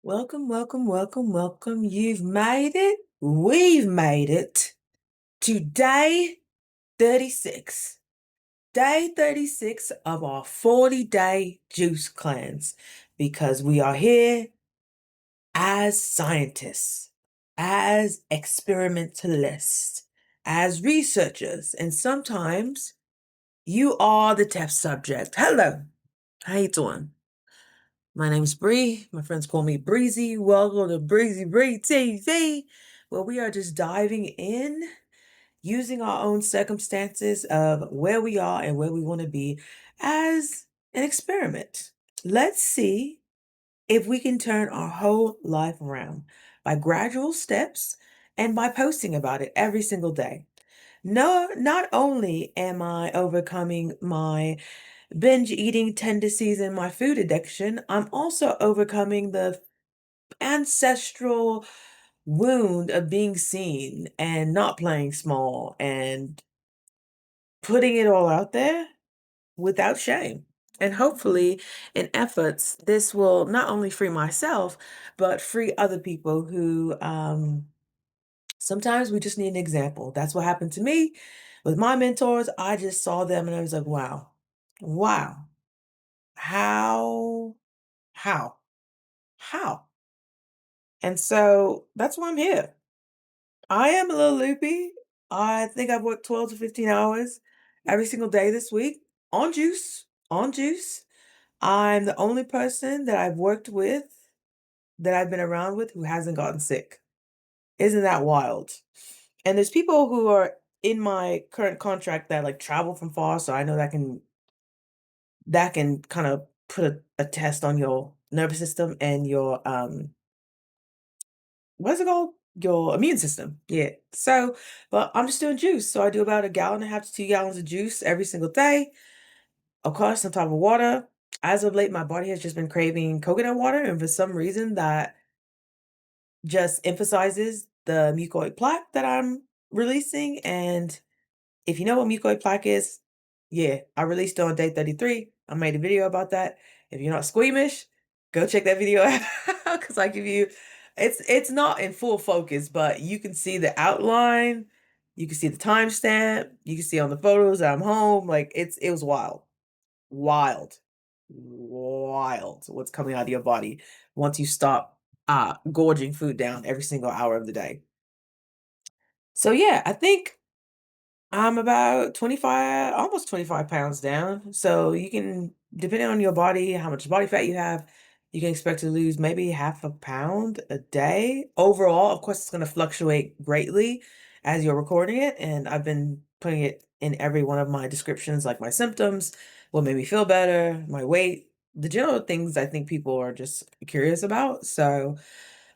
Welcome, welcome, welcome, welcome. You've made it. We've made it to day 36. Day 36 of our 40-day juice cleanse because we are here as scientists, as experimentalists, as researchers, and sometimes you are the test subject. Hello, how you doing? My name's Bree. My friends call me Breezy. Welcome to Breezy Bree TV, where we are just diving in, using our own circumstances of where we are and where we want to be as an experiment. Let's see if we can turn our whole life around by gradual steps and by posting about it every single day. No, not only am I overcoming my binge eating tendencies and my food addiction, I'm also overcoming the ancestral wound of being seen and not playing small and putting it all out there without shame. And hopefully, in efforts, this will not only free myself, but free other people who sometimes we just need an example. That's what happened to me with my mentors. I just saw them and I was like, wow, wow, how, how, how? And so that's why I'm here. I am a little loopy. I think I've worked 12 to 15 hours every single day this week on juice, on juice. I'm the only person that I've worked with, that I've been around with, who hasn't gotten sick. Isn't that wild? And there's people who are in my current contract that like travel from far, so I know that can kind of put a test on your nervous system and your what's it called? Your immune system. Yeah. So, but I'm just doing juice. So I do about 1.5 to 2 gallons of juice every single day. Of course, some type of water. As of late, my body has just been craving coconut water, and for some reason that just emphasizes the mucoid plaque that I'm releasing. And if you know what mucoid plaque is, yeah, I released it on day 33. I made a video about that. If you're not squeamish, go check that video out because I give you it's not in full focus, but you can see the outline, you can see the timestamp, you can see on the photos that I'm home. Like it was wild. Wild. Wild what's coming out of your body once you stop gorging food down every single hour of the day. So yeah, I think I'm about 25, almost 25 pounds down. So you can, depending on your body, how much body fat you have, you can expect to lose maybe half a pound a day. Overall, of course, it's going to fluctuate greatly as you're recording it. And I've been putting it in every one of my descriptions, like my symptoms, what made me feel better, my weight, the general things I think people are just curious about. So,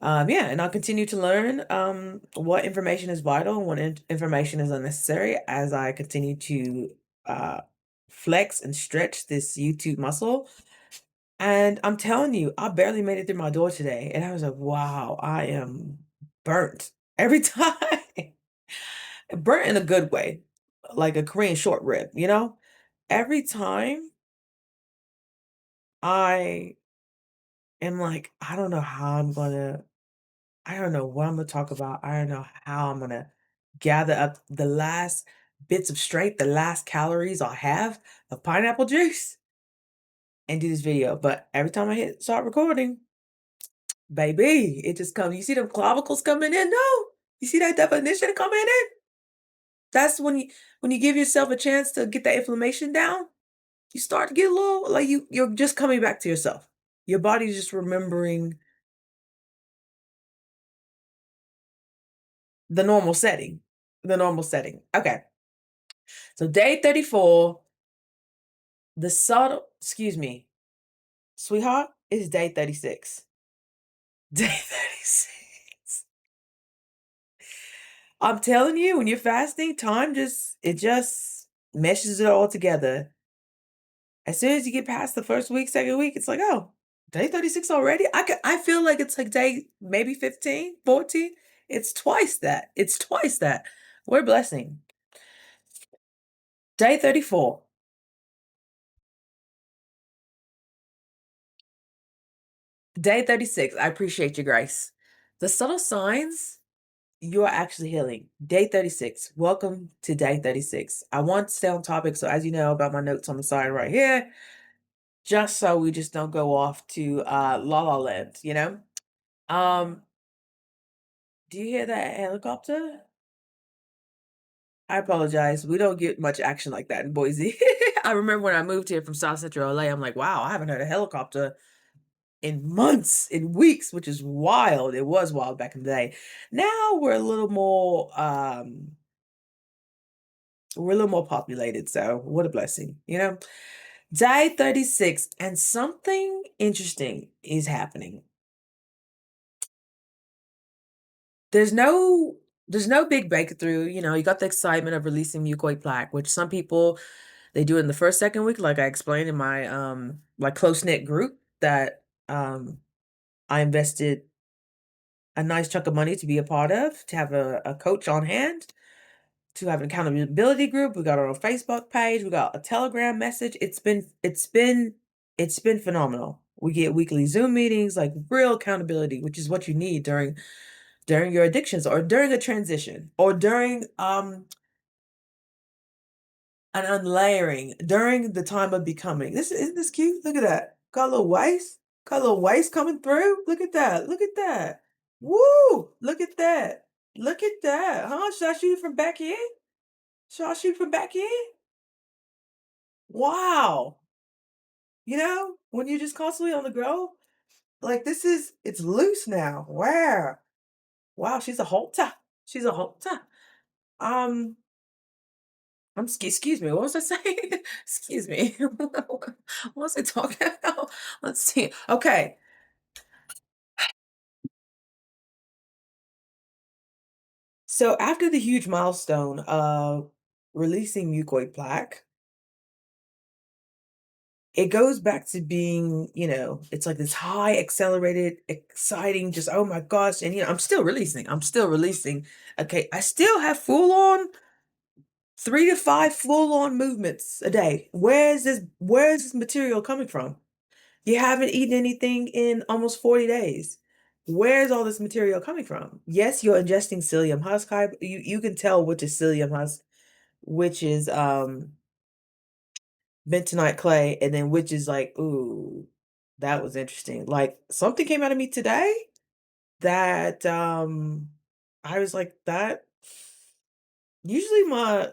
yeah, and I'll continue to learn what information is vital and what information is unnecessary as I continue to uh, flex and stretch this YouTube muscle. And I'm telling you, I barely made it through my door today. And I was like, wow, I am burnt every time. Burnt in a good way, like a Korean short rib, you know? Every time I am like, I don't know how I'm gonna I don't know what I'm gonna talk about. I don't know how I'm gonna gather up the last bits of strength, the last calories I have of pineapple juice and do this video. But every time I hit start recording, baby, it just comes. You see them clavicles coming in? No. You see that definition coming in? That's when you give yourself a chance to get that inflammation down, you start to get a little like you're just coming back to yourself. Your body's just remembering the normal setting. The normal setting. Okay. So day 34, the subtle, excuse me, sweetheart, it's day 36. Day 36. I'm telling you, when you're fasting, time just meshes it all together. As soon as you get past the first week, second week, it's like, oh, day 36 already? I feel like it's like day maybe 15, 14. It's twice that. It's twice that. What a blessing. Day 34. Day 36. I appreciate you, Grace. The subtle signs you're actually healing. Day 36. Welcome to day 36. I want to stay on topic, so as you know about my notes on the side right here, just so we just don't go off to La La Land, you know? Um, do you hear that helicopter? I apologize. We don't get much action like that in Boise. I remember when I moved here from South Central LA, I'm like, wow, I haven't heard a helicopter in months, in weeks, which is wild. It was wild back in the day. Now we're a little more populated, so what a blessing, you know? Day 36, and something interesting is happening. There's no there's no big breakthrough, you know, you got the excitement of releasing mucoid plaque, which some people they do in the first, second week, like I explained in my like close-knit group that I invested a nice chunk of money to be a part of, to have a coach on hand, to have an accountability group. We got our own Facebook page, we got a Telegram message. It's been phenomenal. We get weekly Zoom meetings, like real accountability, which is what you need during your addictions or during a transition or during an unlayering, during the time of becoming. This isn't this cute? Look at that. Got a little waist. Got a little waist coming through. Look at that. Look at that. Woo! Look at that. Look at that. Huh? Should I shoot it from back here? Should I shoot from back here? Wow. You know, when you're just constantly on the go, like it's loose now. Wow. Wow, she's a halter. She's a halter. Um, excuse me, what was I saying? Excuse me. What was I talking about? Let's see. Okay. So after the huge milestone of releasing mucoid plaque, it goes back to being, you know, it's like this high, accelerated, exciting, just oh my gosh. And you know, I'm still releasing. I'm still releasing. Okay. I still have full on 3 to 5 full on movements a day. Where is this material coming from? You haven't eaten anything in almost 40 days. Where's all this material coming from? Yes, you're ingesting psyllium husk. You can tell which is psyllium husk, which is bentonite clay, and then which is like, ooh, that was interesting. Like something came out of me today that I was like, that usually my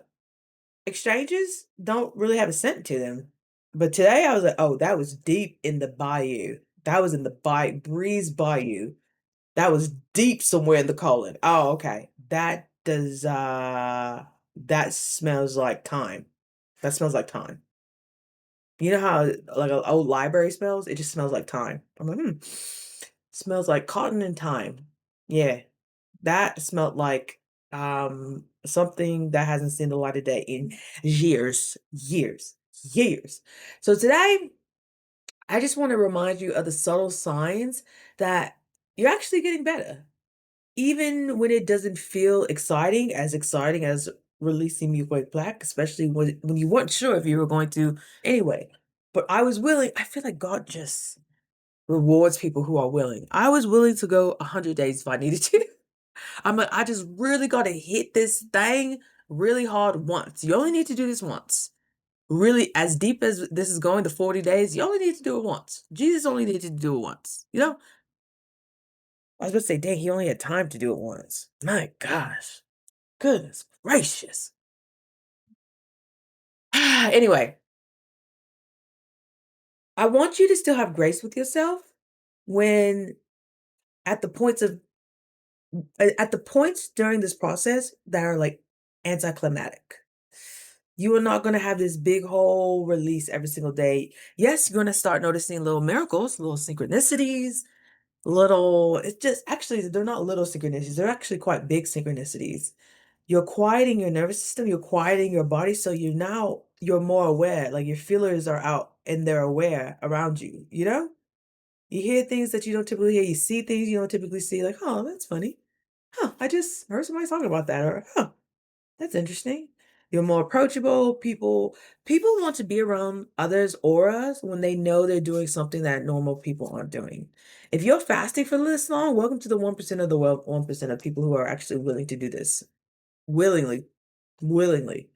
exchanges don't really have a scent to them. But today I was like, oh, that was deep in the bayou. That was in the Breeze Bayou. That was deep somewhere in the colon. Oh, okay. That smells like thyme. That smells like thyme. You know how like an old library smells? It just smells like thyme. I'm like, smells like cotton and thyme. Yeah. That smelled like something that hasn't seen the light of day in years, years, years. So today I just want to remind you of the subtle signs that you're actually getting better. Even when it doesn't feel exciting as releasing mucoid plaque, especially when you weren't sure if you were going to anyway. But I was willing. I feel like God just rewards people who are willing. I was willing to go 100 days if I needed to. I'm like, I just really got to hit this thing really hard once. You only need to do this once. Really, as deep as this is going, the 40 days, you only need to do it once. Jesus only needed to do it once. You know, I was about to say, dang, he only had time to do it once. My gosh. Goodness gracious. Anyway, I want you to still have grace with yourself when at the points of at the points during this process that are like anticlimactic. You are not going to have this big whole release every single day. Yes, you're going to start noticing little miracles, little synchronicities, it's just actually, they're not little synchronicities. They're actually quite big synchronicities. You're quieting your nervous system, you're quieting your body, so you're more aware. Like your feelers are out and they're aware around you, you know? You hear things that you don't typically hear, you see things you don't typically see, like, oh, that's funny. Huh, I just heard somebody talking about that, or huh, that's interesting. You're more approachable. People want to be around others' auras when they know they're doing something that normal people aren't doing. If you're fasting for this long, welcome to the 1% of the world, 1% of people who are actually willing to do this. Willingly. Willingly.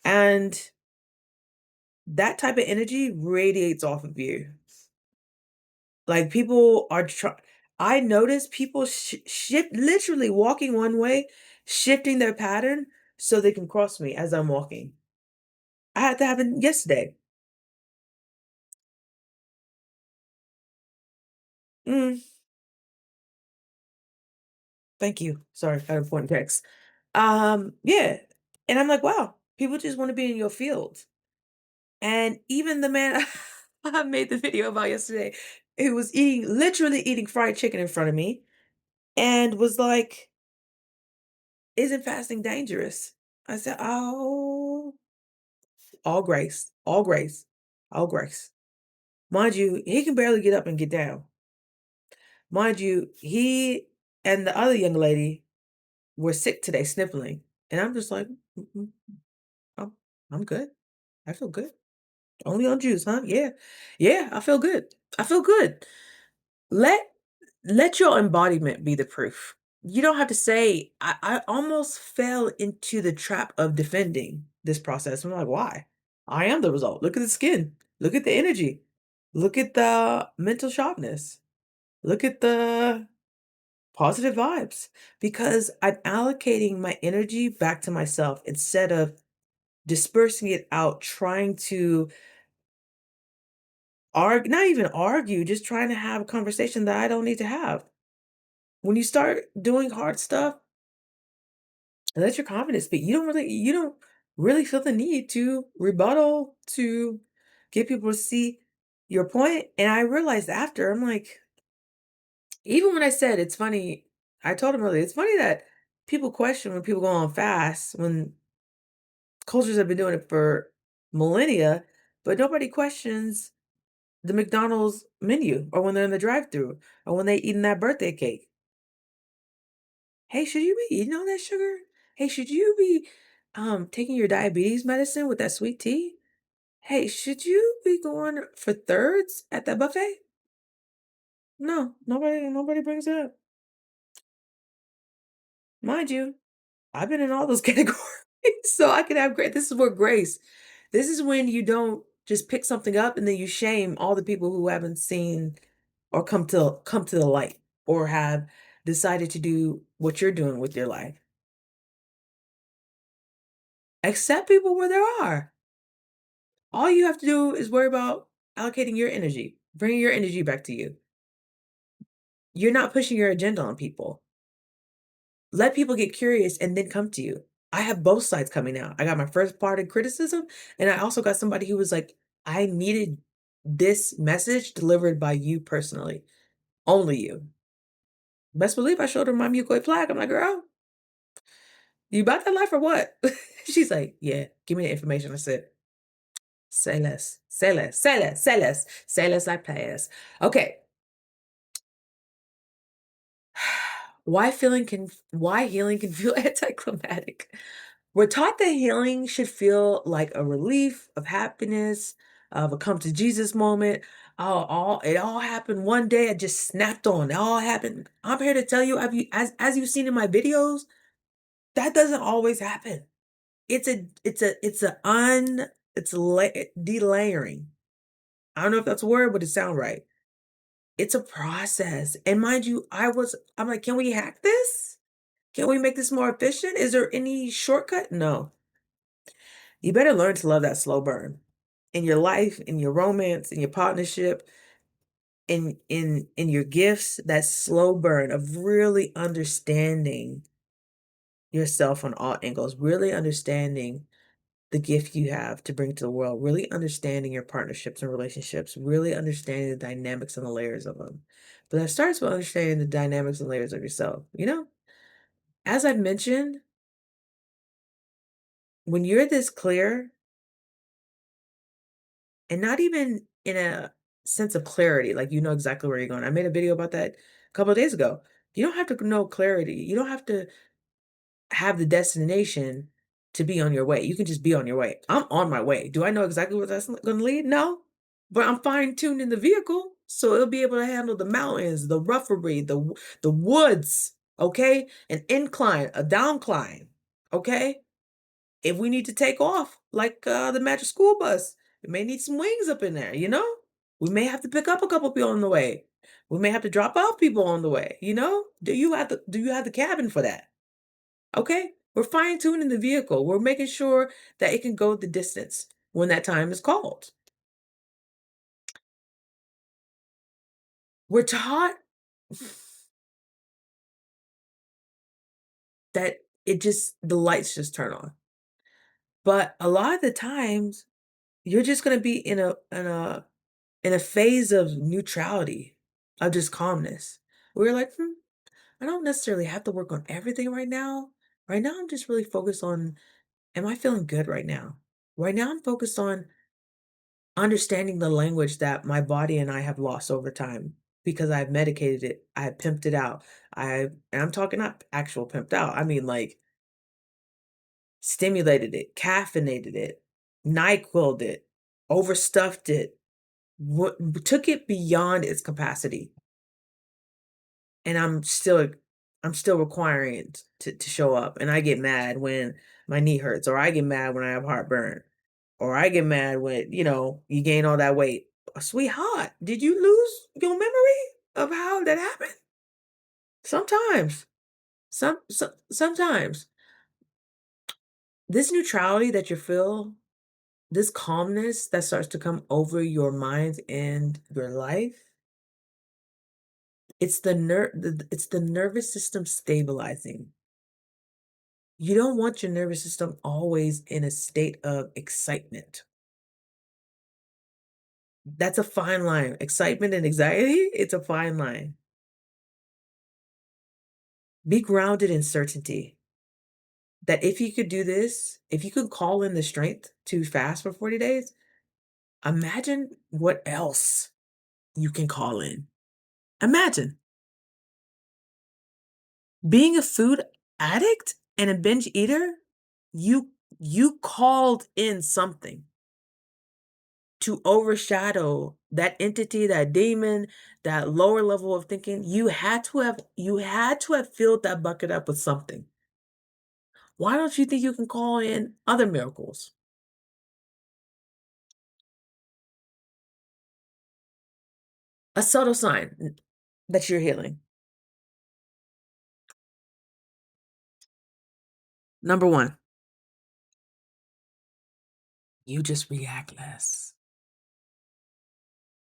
And that type of energy radiates off of you. Like people are trying. I notice people shift, literally walking one way, shifting their pattern so they can cross me as I'm walking. I had that happen yesterday. Mm, thank you. Sorry, I had a important text. Yeah. And I'm like, wow, people just want to be in your field. And even the man I made the video about yesterday, who was literally eating fried chicken in front of me and was like, isn't fasting dangerous? I said, oh, all grace, all grace, all grace. Mind you, he can barely get up and get down. Mind you, he and the other young lady were sick today, sniffling. And I'm just like, "Mm, I'm, I'm good. I feel good. Only on juice, huh? Yeah. Yeah, I feel good. I feel good. Let let your embodiment be the proof. You don't have to say, I almost fell into the trap of defending this process. I'm like, why? I am the result. Look at the skin. Look at the energy. Look at the mental sharpness. Look at the positive vibes. Because I'm allocating my energy back to myself instead of dispersing it out, trying to argue, not even argue, just trying to have a conversation that I don't need to have. When you start doing hard stuff, let your confidence speak. You don't really feel the need to rebuttal, to get people to see your point. And I realized after, I'm like, even when I said it's funny, I told him earlier, it's funny that people question when people go on fast, when cultures have been doing it for millennia, but nobody questions the McDonald's menu or when they're in the drive-through or when they eating that birthday cake. Hey, should you be eating all that sugar? Hey, should you be taking your diabetes medicine with that sweet tea? Hey, should you be going for thirds at that buffet? No, nobody brings it up. Mind you, I've been in all those categories, so I can have great. This is where grace. This is when you don't just pick something up and then you shame all the people who haven't seen or come to the light or have decided to do what you're doing with your life. Accept people where they are. All you have to do is worry about allocating your energy, bringing your energy back to you. You're not pushing your agenda on people. Let people get curious and then come to you. I have both sides coming out. I got my first part of criticism, and I also got somebody who was like, I needed this message delivered by you personally, only you. Best believe I showed her my mucoid plaque. I'm like, girl, you about that life or what? She's like, yeah, give me the information. I said, say less, say less, say less, say less, say less like players. Okay. Why healing can feel anticlimactic. We're taught that healing should feel like a relief of happiness, of a come to Jesus moment. Oh, all it all happened one day. I just snapped on. It all happened. I'm here to tell you, as you've seen in my videos, that doesn't always happen. It's delayering. I don't know if that's a word, but it sounds right. It's a process. And mind you, I'm like, can we hack this? Can we make this more efficient? Is there any shortcut? No. You better learn to love that slow burn in your life, in your romance, in your partnership, in your gifts, that slow burn of really understanding yourself on all angles, really understanding the gift you have to bring to the world, really understanding your partnerships and relationships, really understanding the dynamics and the layers of them. But that starts with understanding the dynamics and layers of yourself. As I've mentioned, when you're this clear, and not even in a sense of clarity, like you know exactly where you're going. I made a video about that a couple of days ago. You don't have to know clarity. You don't have to have the destination to be on your way. You can just be on your way. I'm on my way. Do I know exactly where that's going to lead? No. But I'm fine-tuned in the vehicle, so it'll be able to handle the mountains, the roughery, the woods, okay? An incline, a downcline, okay? If we need to take off, like the magic school bus, it may need some wings up in there, you know? We may have to pick up a couple people on the way. We may have to drop off people on the way, you know? Do you have the cabin for that? Okay? We're fine-tuning the vehicle. We're making sure that it can go the distance when that time is called. We're taught that the lights just turn on. But a lot of the times, you're just gonna be in a phase of neutrality, of just calmness. Where you're like, I don't necessarily have to work on everything right now. Right now, I'm just really focused on, am I feeling good right now? Right now, I'm focused on understanding the language that my body and I have lost over time because I've medicated it, I've pimped it out. And I'm talking not actual pimped out. I mean like stimulated it, caffeinated it, NyQuil'd it, overstuffed it, took it beyond its capacity. And I'm still requiring it to show up. And I get mad when my knee hurts, or I get mad when I have heartburn, or I get mad when, you gain all that weight. Sweetheart, did you lose your memory of how that happened? Sometimes. Sometimes. This neutrality that you feel, this calmness that starts to come over your mind and your life, it's the nervous system stabilizing. You don't want your nervous system always in a state of excitement. That's a fine line. Excitement and anxiety, it's a fine line. Be grounded in certainty that if you could do this, if you could call in the strength to fast for 40 days, imagine what else you can call in. Imagine being a food addict and a binge eater, you called in something to overshadow that entity, that demon, that lower level of thinking. You had to have filled that bucket up with something. Why don't you think you can call in other miracles? A subtle sign that you're healing. Number one, you just react less.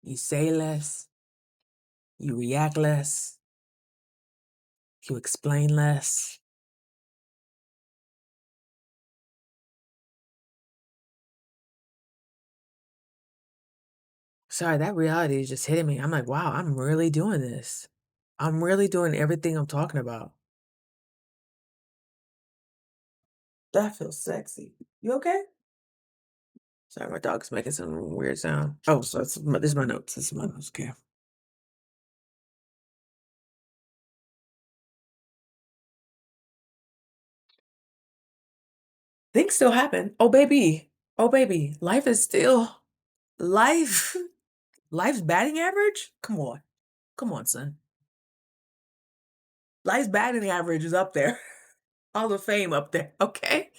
You say less. You react less. You explain less. Sorry, that reality is just hitting me. I'm like, wow, I'm really doing this. I'm really doing everything I'm talking about. That feels sexy. You okay? Sorry, my dog's making some weird sound. Oh, so this is my notes. This is my notes. Okay. Things still happen. Oh, baby. Oh, baby. Life is still life. Life's batting average? Come on. Come on, son. Life's batting average is up there. Hall of Fame up there. Okay.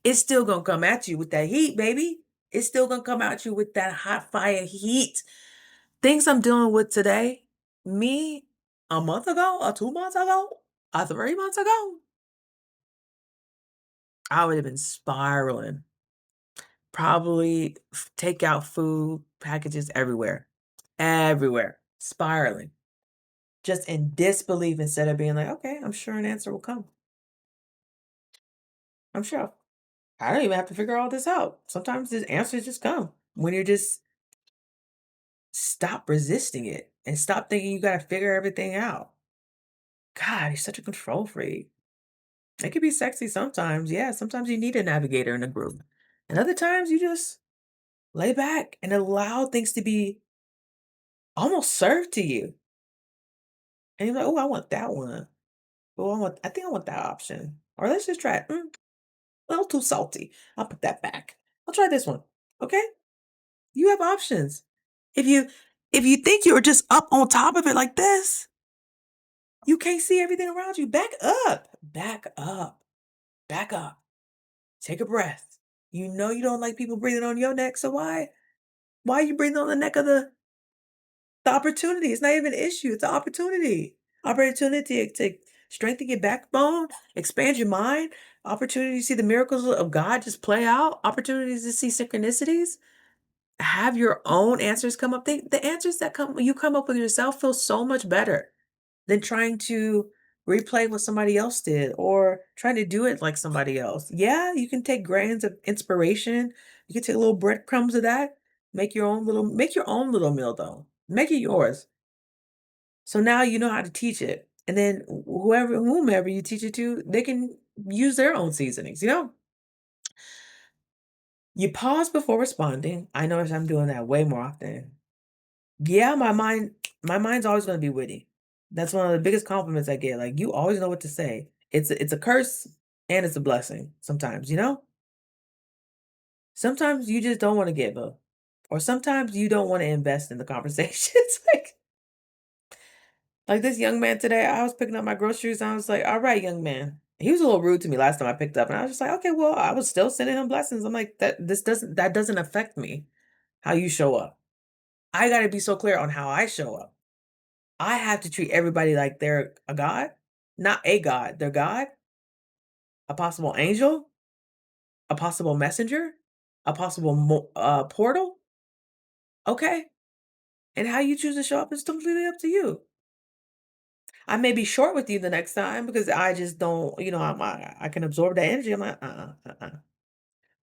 It's still gonna come at you with that heat, baby. It's still gonna come at you with that hot fire heat. Things I'm dealing with today, me a month ago, or 2 months ago, or 3 months ago, I would have been spiraling. Probably take out food packages everywhere. Everywhere. Spiraling. Just in disbelief instead of being like, okay, I'm sure an answer will come. I'm sure. I don't even have to figure all this out. Sometimes the answers just come when you just stop resisting it and stop thinking you got to figure everything out. God, he's such a control freak. It can be sexy sometimes. Yeah, sometimes you need a navigator in a group. And other times you just lay back and allow things to be almost served to you. And you're like, oh, I want that one. Oh, I think I want that option. Or let's just try it. A little too salty. I'll put that back. I'll try this one. Okay? You have options. If you if you think you're just up on top of it like this, you can't see everything around you. Back up. Back up. Back up. Take a breath. You know you don't like people breathing on your neck, so why are you breathing on the neck of the opportunity? It's not even an issue. It's an opportunity. Opportunity to strengthen your backbone, expand your mind, opportunity to see the miracles of God just play out, opportunities to see synchronicities, have your own answers come up. The answers that come up with yourself feel so much better than trying to replay what somebody else did or trying to do it like somebody else. Yeah, you can take grains of inspiration. You can take little breadcrumbs of that. Make your own little meal though. Make it yours. So now you know how to teach it. And then whomever you teach it to, they can use their own seasonings, you know? You pause before responding. I notice I'm doing that way more often. Yeah, my mind's always gonna be witty. That's one of the biggest compliments I get. Like, you always know what to say. It's a curse and it's a blessing sometimes, you know? Sometimes you just don't want to give up. Or sometimes you don't want to invest in the conversations. Like this young man today, I was picking up my groceries and I was like, all right, young man. He was a little rude to me last time I picked up, and I was just like, okay, well, I was still sending him blessings. I'm like, that doesn't affect me, how you show up. I gotta be so clear on how I show up. I have to treat everybody like they're a god, not a god. They're God, a possible angel, a possible messenger, a possible portal. Okay, and how you choose to show up is completely up to you. I may be short with you the next time because I just don't, I can absorb that energy. I'm like,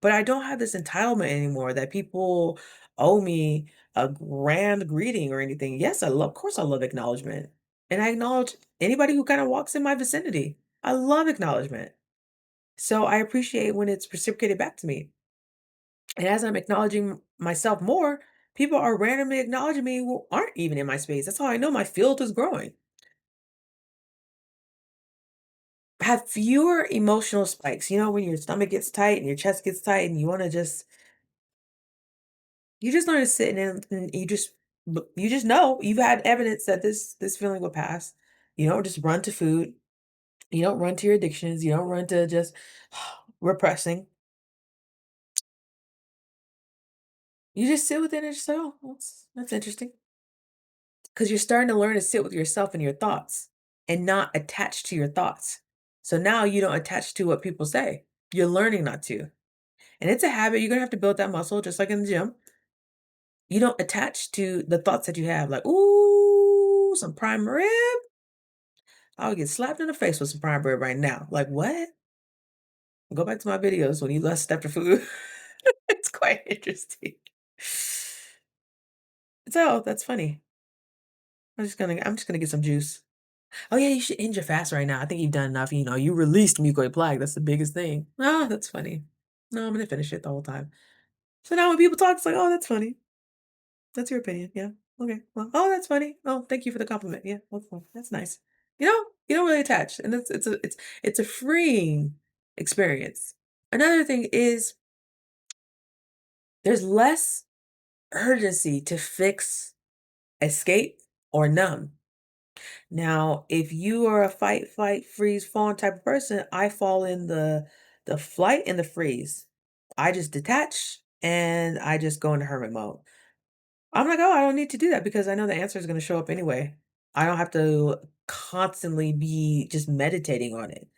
But I don't have this entitlement anymore that people owe me a grand greeting or anything. Yes, of course, I love acknowledgement, and I acknowledge anybody who kind of walks in my vicinity. I love acknowledgement, so I appreciate when it's reciprocated back to me. And as I'm acknowledging myself more, people are randomly acknowledging me who aren't even in my space. That's how I know my field is growing. Have fewer emotional spikes. You know, when your stomach gets tight and your chest gets tight and you just learn to sit and you just know you've had evidence that this feeling will pass. You don't just run to food. You don't run to your addictions. You don't run to just repressing. You just sit with it and just say, "Oh, that's interesting," because you're starting to learn to sit with yourself and your thoughts and not attach to your thoughts. So now you don't attach to what people say. You're learning not to, and it's a habit. You're gonna have to build that muscle, just like in the gym. You don't attach to the thoughts that you have, like, "Ooh, some prime rib." I would get slapped in the face with some prime bread right now. Like, what? Go back to my videos when you lust after food. It's quite interesting. So that's funny. I'm just gonna get some juice. Oh yeah, you should end your fast right now. I think you've done enough. You know, you released mucoid plaque. That's the biggest thing. Ah, that's funny. No, I'm gonna finish it the whole time. So now when people talk, it's like, oh, that's funny. That's your opinion. Yeah. Okay. Well, oh, that's funny. Oh, thank you for the compliment. Yeah. That's nice. You don't really attach, and it's a freeing experience. Another thing is there's less urgency to fix, escape, or numb. Now, if you are a fight, flight, freeze, fawn type of person, I fall in the flight and the freeze. I just detach and I just go into hermit mode. I'm like, oh, I don't need to do that because I know the answer is going to show up anyway. I don't have to constantly be just meditating on it.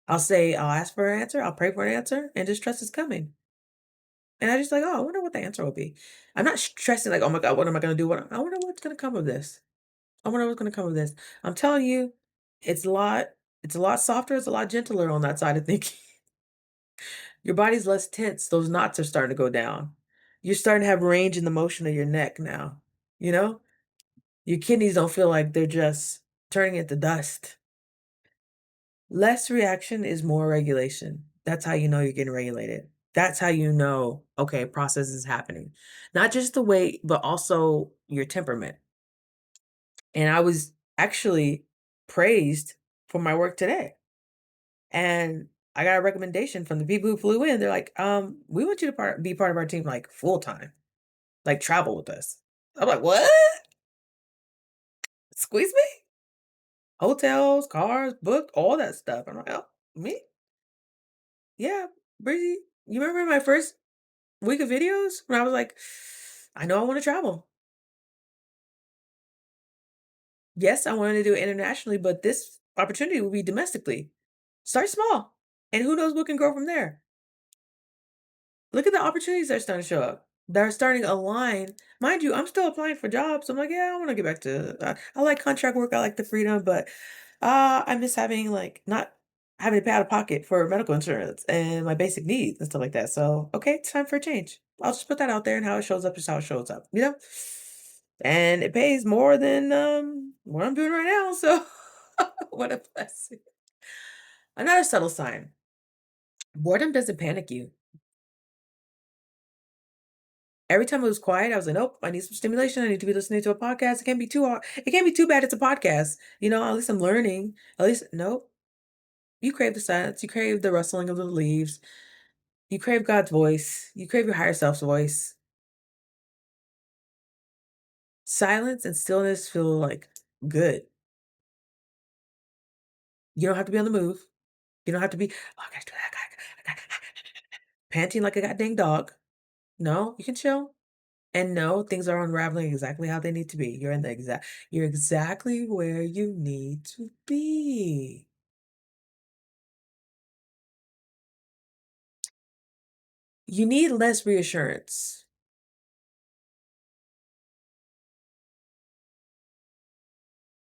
I'll ask for an answer, I'll pray for an answer, and just trust it's coming. And I just like, oh, I wonder what the answer will be. I'm not stressing like, oh my God, what am I going to do? I wonder what's going to come of this. I wonder what's going to come of this. I'm telling you, it's a lot, it's a lot softer, it's a lot gentler on that side of thinking. Your body's less tense. Those knots are starting to go down. You're starting to have range in the motion of your neck now. You know? Your kidneys don't feel like they're just turning into dust. Less reaction is more regulation. That's how you know you're getting regulated. That's how you know, okay, process is happening. Not just the weight, but also your temperament. And I was actually praised for my work today. And I got a recommendation from the people who flew in. They're like, we want you to be part of our team like full time, like travel with us. I'm like, what? Squeeze me? Hotels, cars, booked, all that stuff. I'm like, oh, me? Yeah, Breezy. You remember my first week of videos when I was like, I know I want to travel. Yes, I wanted to do it internationally, but this opportunity will be domestically. Start small, and who knows what can grow from there. Look at the opportunities that are starting to show up. That are starting to align. Mind you, I'm still applying for jobs. I'm like, yeah, I want to get back to. I like contract work. I like the freedom, but I miss having like not having to pay out of pocket for medical insurance and my basic needs and stuff like that. So, okay, it's time for a change. I'll just put that out there, and how it shows up is how it shows up. And it pays more than what I'm doing right now. So, what a blessing. Another subtle sign: boredom doesn't panic you. Every time it was quiet, I was like, "Nope, I need some stimulation. I need to be listening to a podcast. It can't be too hard. It can't be too bad. It's a podcast. At least I'm learning. At least nope. You crave the silence. You crave the rustling of the leaves. You crave God's voice. You crave your higher self's voice. Silence and stillness feel like good. You don't have to be on the move. You don't have to be, oh, I gotta do that. Panting like a goddamn dog. No, you can chill. And no, things are unraveling exactly how they need to be. You're exactly where you need to be. You need less reassurance.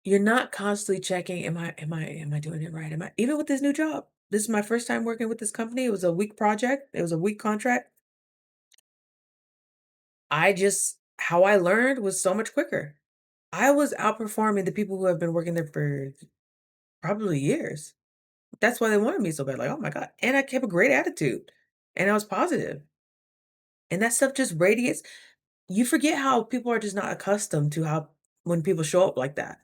You're not constantly checking, am I doing it right? Am I even with this new job? This is my first time working with this company. It was a week project. It was a week contract. How I learned was so much quicker. I was outperforming the people who have been working there for probably years. That's why they wanted me so bad. Like, oh my God. And I kept a great attitude and I was positive. And that stuff just radiates. You forget how people are just not accustomed to how when people show up like that.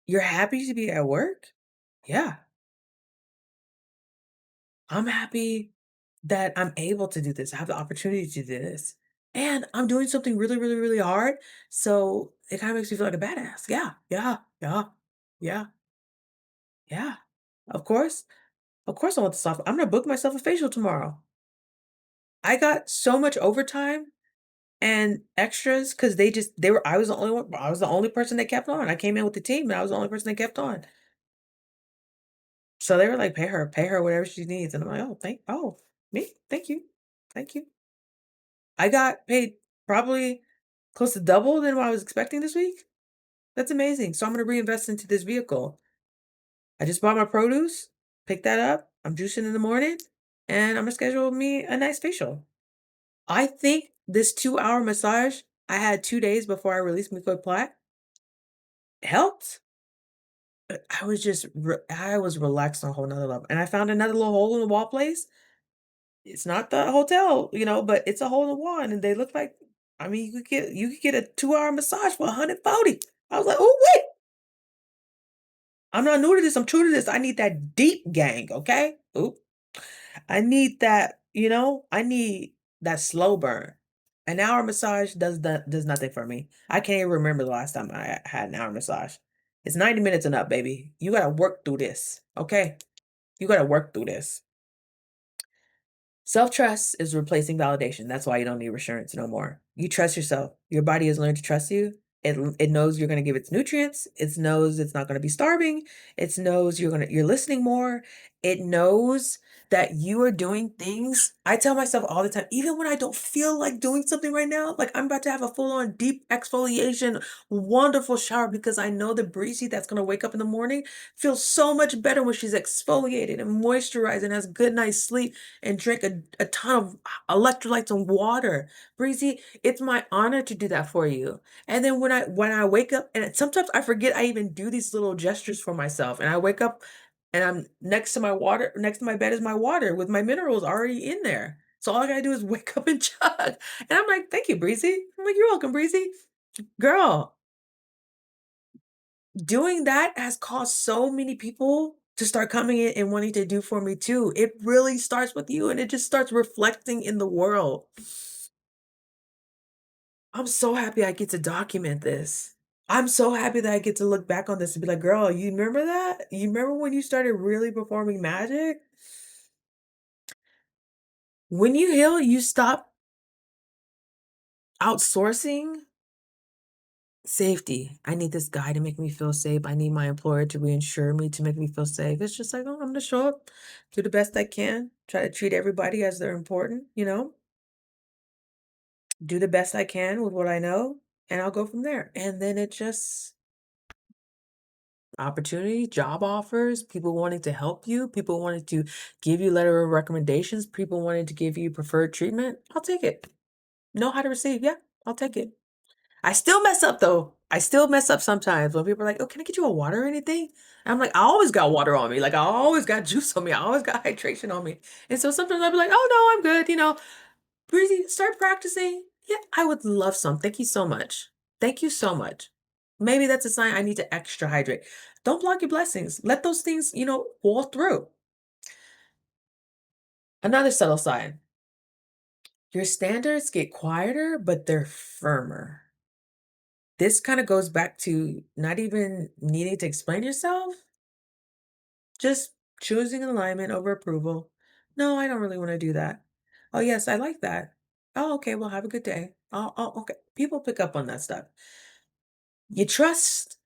You're happy to be at work? Yeah. I'm happy that I'm able to do this. I have the opportunity to do this. And I'm doing something really, really, really hard. So it kind of makes me feel like a badass. Yeah. Yeah. Yeah. Yeah. Yeah. Of course. Of course I want the soft. I'm gonna book myself a facial tomorrow. I got so much overtime and extras because they were I was the only person they kept on. I came in with the team and I was the only person they kept on. So they were like, pay her whatever she needs. And I'm like, me? Thank you. Thank you. I got paid probably close to double than what I was expecting this week. That's amazing. So I'm gonna reinvest into this vehicle. I just bought my produce, picked that up. I'm juicing in the morning, and I'm gonna schedule me a nice facial. I think this 2-hour massage I had 2 days before I released my quick plat helped. I was relaxed on a whole nother level. And I found another little hole in the wall place. It's not the hotel, but it's a hole in the wall. And they look like, I mean, you could get a 2-hour massage for 140. I was like, oh wait, I'm not new to this. I'm true to this. I need that deep gang, okay? Oop. I need that, I need that slow burn. An hour massage does nothing for me. I can't even remember the last time I had an hour massage. It's 90 minutes and up, baby. You gotta work through this, okay? You gotta work through this. Self-trust is replacing validation. That's why you don't need reassurance no more. You trust yourself. Your body has learned to trust you. It knows you're gonna give its nutrients. It knows it's not gonna be starving. It knows you're listening more. It knows that you are doing things. I tell myself all the time, even when I don't feel like doing something right now, like I'm about to have a full-on deep exfoliation, wonderful shower because I know the breezy that's gonna wake up in the morning feels so much better when she's exfoliated and moisturized and has good night's sleep and drink a ton of electrolytes and water. Breezy, it's my honor to do that for you. And then when I wake up, and sometimes I forget I even do these little gestures for myself. And I wake up and I'm next to my bed is my water with my minerals already in there. So all I gotta do is wake up and chug. And I'm like, thank you, Breezy. I'm like, you're welcome, Breezy. Girl, doing that has caused so many people to start coming in and wanting to do for me too. It really starts with you and it just starts reflecting in the world. I'm so happy I get to document this. I'm so happy that I get to look back on this and be like, girl, you remember that? You remember when you started really performing magic? When you heal, you stop outsourcing safety. I need this guy to make me feel safe. I need my employer to reinsure me to make me feel safe. It's just like, oh, I'm gonna show up, do the best I can, try to treat everybody as they're important, do the best I can with what I know, and I'll go from there. And then it just opportunity, job offers, people wanting to help you, people wanting to give you letter of recommendations, people wanting to give you preferred treatment. I'll take it. Know how to receive. Yeah, I'll take it. I still mess up though. I still mess up sometimes when people are like, "Oh, can I get you a water or anything?" And I'm like, I always got water on me. Like I always got juice on me. I always got hydration on me. And so sometimes I'll be like, "Oh no, I'm good." Breezy, start practicing. Yeah, I would love some. Thank you so much. Thank you so much. Maybe that's a sign I need to extra hydrate. Don't block your blessings. Let those things, fall through. Another subtle sign. Your standards get quieter, but they're firmer. This kind of goes back to not even needing to explain yourself, just choosing alignment over approval. No, I don't really want to do that. Oh, yes, I like that. Oh, okay, well, have a good day. Oh, okay. People pick up on that stuff. You trust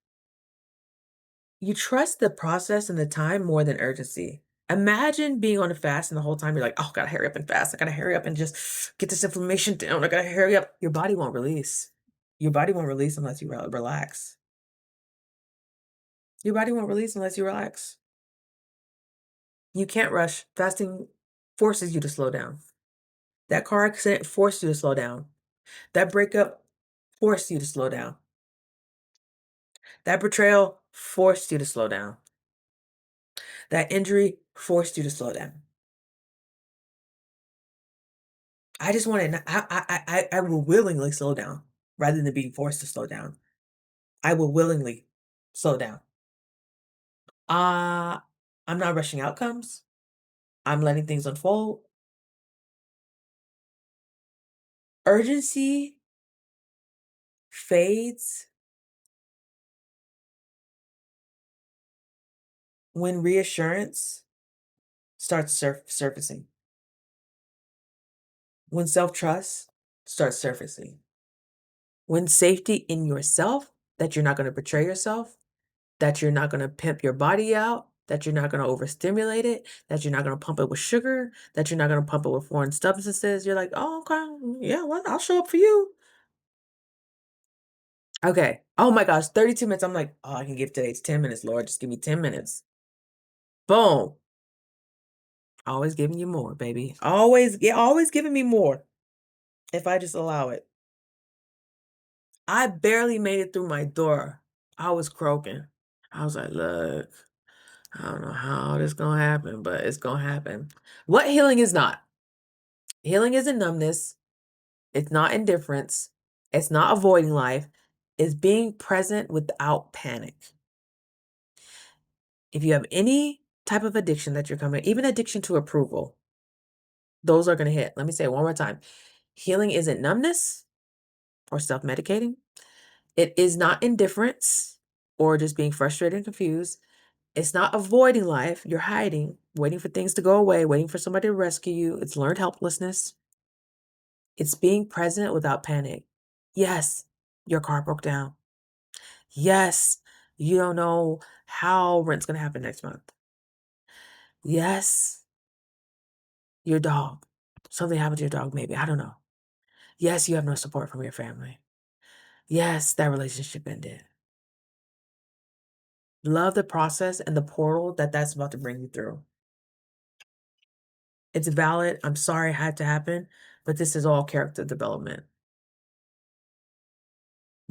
you trust the process and the time more than urgency. Imagine being on a fast and the whole time you're like, oh, gotta hurry up and fast. I gotta hurry up and just get this inflammation down. I gotta hurry up. Your body won't release. Your body won't release unless you relax. Your body won't release unless you relax. You can't rush. Fasting forces you to slow down. That car accident forced you to slow down. That breakup forced you to slow down. That betrayal forced you to slow down. That injury forced you to slow down. I just want to, I will willingly slow down rather than being forced to slow down. I will willingly slow down. Uh, I'm not rushing outcomes. I'm letting things unfold. Urgency fades when reassurance starts surfacing. When self-trust starts surfacing. When safety in yourself, that you're not going to betray yourself, that you're not going to pimp your body out, that you're not going to overstimulate it, that you're not going to pump it with sugar, that you're not going to pump it with foreign substances. You're like, oh, okay, yeah, well, I'll show up for you. Okay. Oh my gosh, 32 minutes. I'm like, oh, I can give today's 10 minutes, Lord. Just give me 10 minutes. Boom. Always giving you more, baby. Always giving me more if I just allow it. I barely made it through my door. I was croaking. I was like, look, I don't know how this gonna happen, but it's gonna happen. What healing is not? Healing isn't numbness. It's not indifference. It's not avoiding life. It's being present without panic. If you have any type of addiction that you're coming, even addiction to approval, those are gonna hit. Let me say it one more time. Healing isn't numbness or self-medicating. It is not indifference or just being frustrated and confused. It's not avoiding life. You're hiding, waiting for things to go away, waiting for somebody to rescue you. It's learned helplessness. It's being present without panic. Yes, your car broke down. Yes, you don't know how rent's going to happen next month. Yes, your dog. Something happened to your dog, maybe. I don't know. Yes, you have no support from your family. Yes, that relationship ended. Love the process and the portal that that's about to bring you through. It's valid. I'm sorry it had to happen, but this is all character development.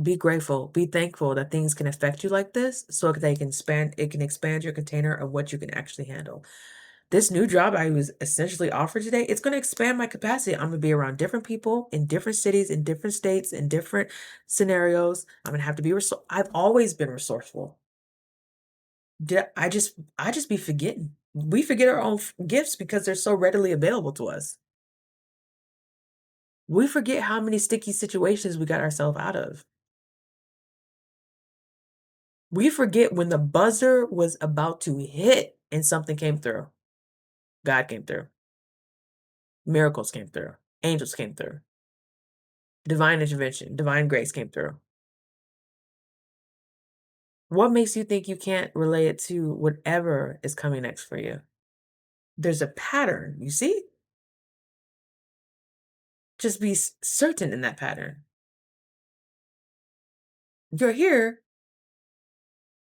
Be grateful, be thankful that things can affect you like this so it can expand your container of what you can actually handle. This new job I was essentially offered today, it's going to expand my capacity. I'm going to be around different people in different cities, in different states, in different scenarios. I'm going to have to be I've always been resourceful. I just be forgetting. We forget our own gifts because they're so readily available to us. We forget how many sticky situations we got ourselves out of. We forget when the buzzer was about to hit and something came through. God came through. Miracles came through. Angels came through. Divine intervention, divine grace came through. What makes you think you can't relate it to whatever is coming next for you? There's a pattern, you see? Just be certain in that pattern. You're here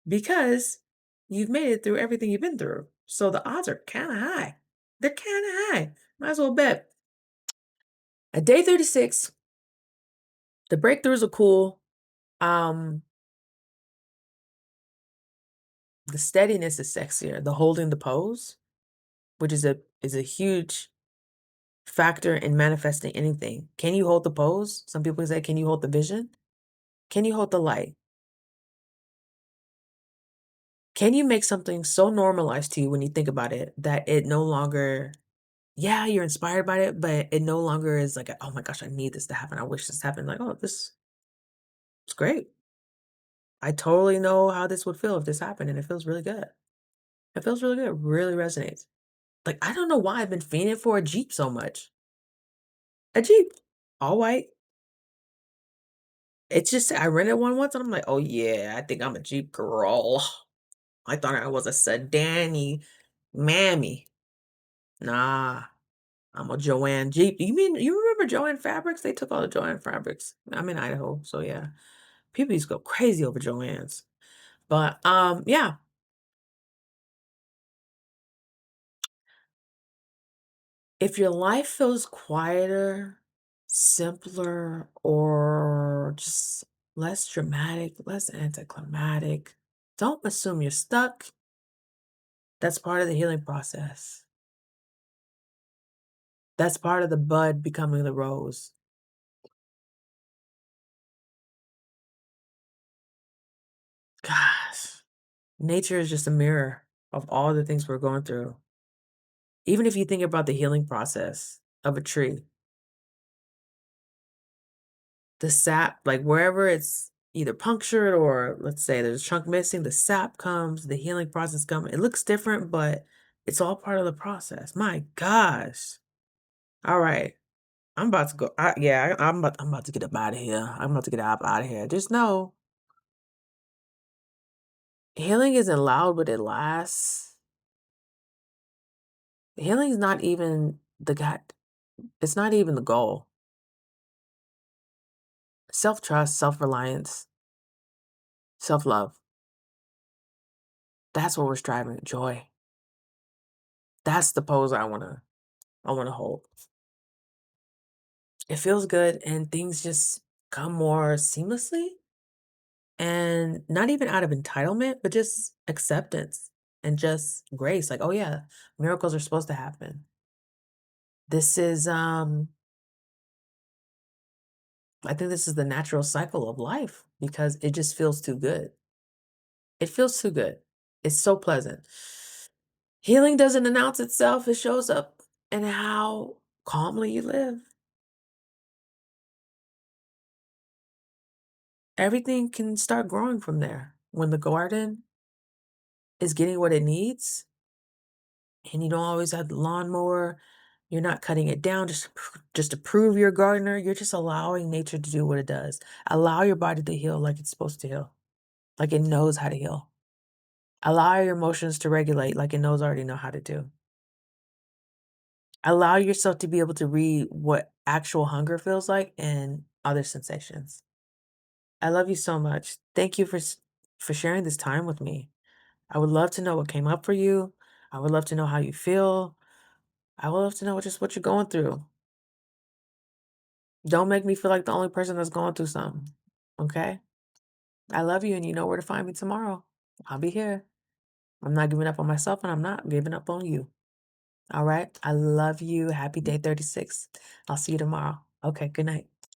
because you've made it through everything you've been through. So the odds are kind of high. They're kind of high. Might as well bet. At day 36, the breakthroughs are cool. Um, the steadiness is sexier. The holding the pose, which is a huge factor in manifesting anything. Can you hold the pose? Some people say, can you hold the vision? Can you hold the light? Can you make something so normalized to you when you think about it that it no longer, yeah, you're inspired by it, but it no longer is like, oh my gosh, I need this to happen. I wish this happened. Like, oh, this is great. I totally know how this would feel if this happened, and it feels really good. It feels really good. It really resonates. Like, I don't know why I've been fiending for a Jeep so much. A Jeep, all white. It's just, I rented one once and I'm like, oh yeah, I think I'm a Jeep girl. I thought I was a sedan mammy. Nah, I'm a Joanne Jeep. You remember Joanne Fabrics? They took all the Joanne Fabrics. I'm in Idaho, so yeah. People used to go crazy over Joanne's. But yeah. If your life feels quieter, simpler, or just less dramatic, less anticlimactic, don't assume you're stuck. That's part of the healing process. That's part of the bud becoming the rose. Gosh, nature is just a mirror of all the things we're going through. Even if you think about the healing process of a tree, the sap, like wherever it's either punctured or let's say there's a chunk missing, the sap comes, the healing process comes. It looks different, but it's all part of the process. My gosh. All right. I'm about to go. Yeah, I'm about to get up out of here. I'm about to get up out of here. Just know healing isn't loud, but it lasts. Healing is not even the God. It's not even the goal. Self-trust, self-reliance, self-love. That's what we're striving. Joy. That's the pose I wanna hold. It feels good and things just come more seamlessly and not even out of entitlement, but just acceptance and just grace. Like, oh yeah, miracles are supposed to happen. This is I think this is the natural cycle of life because it just feels too good. It feels too good. It's so pleasant. Healing doesn't announce itself, it shows up in how calmly you live. Everything can start growing from there. When the garden is getting what it needs, and you don't always have the lawnmower, you're not cutting it down just to prove you're a gardener. You're just allowing nature to do what it does. Allow your body to heal like it's supposed to heal, like it knows how to heal. Allow your emotions to regulate like it knows already know how to do. Allow yourself to be able to read what actual hunger feels like and other sensations. I love you so much. Thank you for sharing this time with me. I would love to know what came up for you. I would love to know how you feel. I would love to know just what you're going through. Don't make me feel like the only person that's going through something. Okay? I love you and you know where to find me tomorrow. I'll be here. I'm not giving up on myself and I'm not giving up on you. All right? I love you. Happy day 36. I'll see you tomorrow. Okay, good night.